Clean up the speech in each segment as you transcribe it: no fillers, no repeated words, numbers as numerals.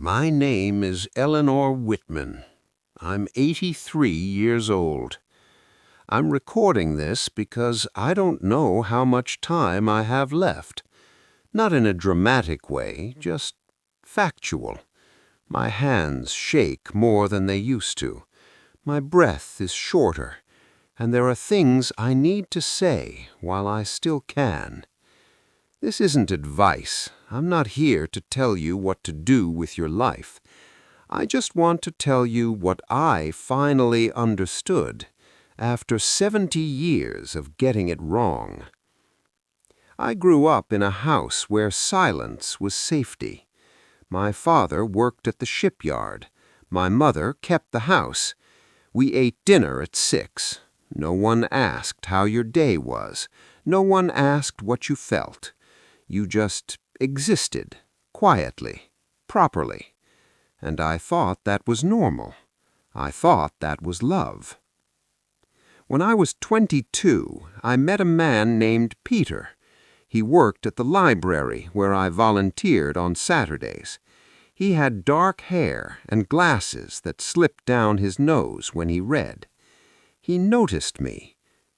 My name is Eleanor Whitman. I'm 83 years old. I'm recording this because I don't know how much time I have left. Not in a dramatic way, just factual. My hands shake more than they used to. My breath is shorter, and there are things I need to say while I still can. This isn't advice. I'm not here to tell you what to do with your life. I just want to tell you what I finally understood after 70 years of getting it wrong. I grew up in a house where silence was safety. My father worked at the shipyard. My mother kept the house. We ate dinner at 6. No one asked how your day was. No one asked what you felt. You just existed, quietly, properly. And I thought that was normal. I thought that was love. When I was 22, I met a man named Peter. He worked at the library where I volunteered on Saturdays. He had dark hair and glasses that slipped down his nose when he read. He noticed me,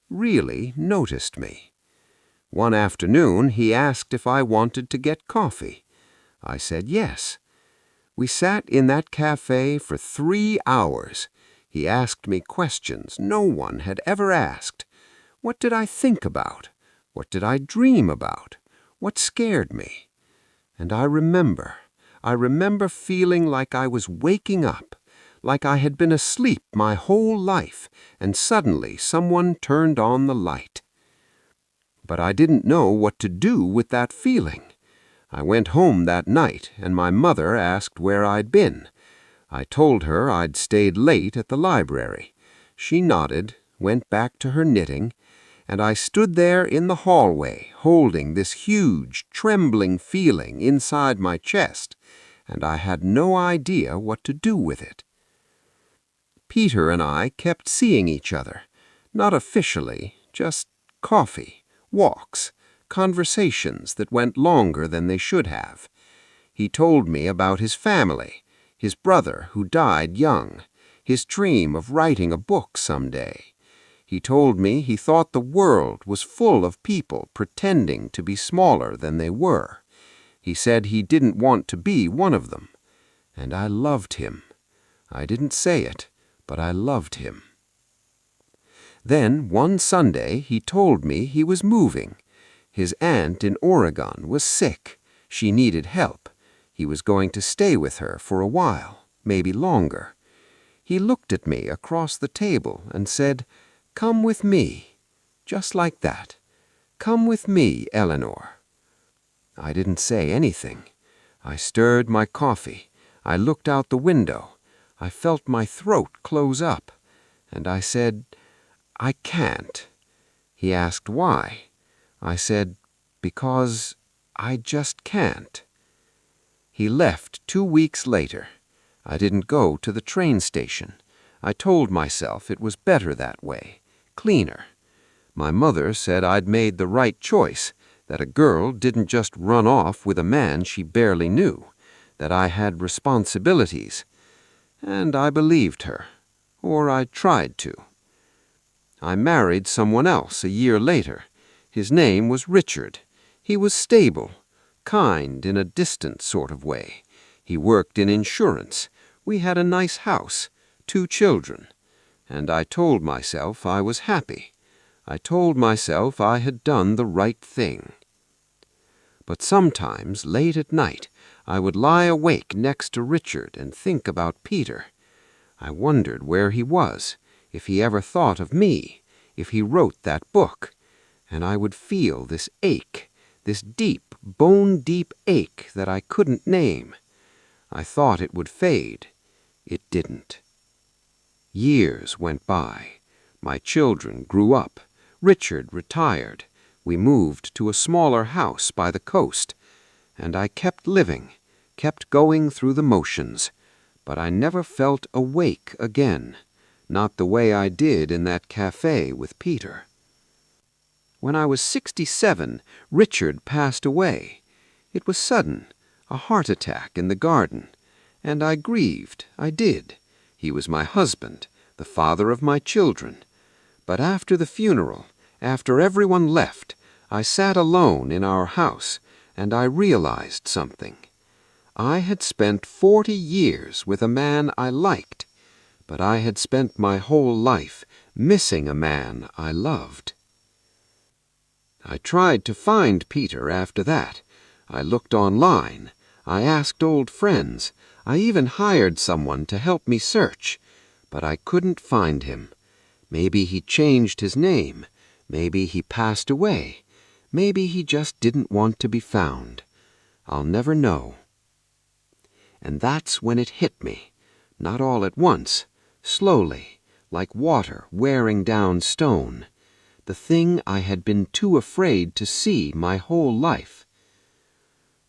really noticed me. One afternoon, he asked if I wanted to get coffee. I said yes. We sat in that cafe for 3 hours. He asked me questions no one had ever asked. What did I think about? What did I dream about? What scared me? And I remember feeling like I was waking up, like I had been asleep my whole life, and suddenly someone turned on the light. But I didn't know what to do with that feeling. I went home that night, and my mother asked where I'd been. I told her I'd stayed late at the library. She nodded, went back to her knitting, and I stood there in the hallway, holding this huge, trembling feeling inside my chest, and I had no idea what to do with it. Peter and I kept seeing each other, not officially, just coffee, walks, conversations that went longer than they should have. He told me about his family, his brother who died young, his dream of writing a book someday. He told me he thought the world was full of people pretending to be smaller than they were. He said he didn't want to be one of them. And I loved him. I didn't say it, but I loved him. Then, one Sunday, he told me he was moving. His aunt in Oregon was sick. She needed help. He was going to stay with her for a while, maybe longer. He looked at me across the table and said, "Come with me." Just like that. "Come with me, Eleanor." I didn't say anything. I stirred my coffee. I looked out the window. I felt my throat close up. And I said, "I can't." He asked why. I said, "Because I just can't." He left 2 weeks later. I didn't go to the train station. I told myself it was better that way, cleaner. My mother said I'd made the right choice, that a girl didn't just run off with a man she barely knew, that I had responsibilities. And I believed her, or I tried to. I married someone else a year later. His name was Richard. He was stable, kind in a distant sort of way. He worked in insurance. We had a nice house, 2 children. And I told myself I was happy. I told myself I had done the right thing. But sometimes, late at night, I would lie awake next to Richard and think about Peter. I wondered where he was, if he ever thought of me, if he wrote that book, and I would feel this ache, this deep, bone-deep ache that I couldn't name. I thought it would fade. It didn't. Years went by. My children grew up. Richard retired. We moved to a smaller house by the coast, and I kept living, kept going through the motions, but I never felt awake again. Not the way I did in that cafe with Peter. When I was 67, Richard passed away. It was sudden, a heart attack in the garden, And I grieved, I did. He was my husband, the father of my children. But after the funeral, after everyone left, I sat alone in our house, and I realized something. I had spent 40 years with a man I liked, but I had spent my whole life missing a man I loved. I tried to find Peter after that. I looked online. I asked old friends. I even hired someone to help me search. But I couldn't find him. Maybe he changed his name. Maybe he passed away. Maybe he just didn't want to be found. I'll never know. And that's when it hit me. Not all at once. Slowly, like water wearing down stone. The thing I had been too afraid to see my whole life.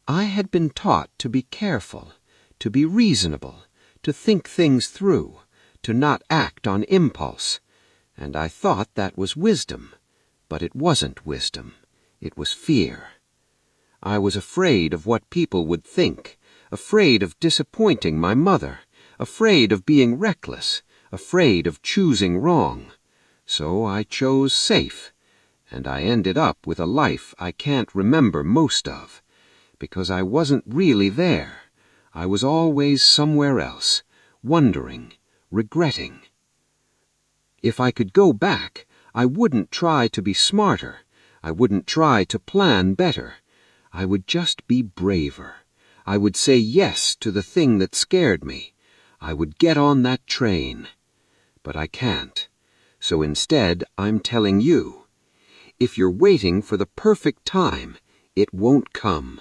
I had been taught to be careful, to be reasonable, to think things through, to not act on impulse, and I thought that was wisdom. But it wasn't wisdom. It was fear. I was afraid of what people would think, afraid of disappointing my mother, afraid of being reckless, afraid of choosing wrong. So I chose safe, and I ended up with a life I can't remember most of, because I wasn't really there. I was always somewhere else, wondering, regretting. If I could go back, I wouldn't try to be smarter. I wouldn't try to plan better. I would just be braver. I would say yes to the thing that scared me. I would get on that train. But I can't. So instead, I'm telling you, if you're waiting for the perfect time, it won't come.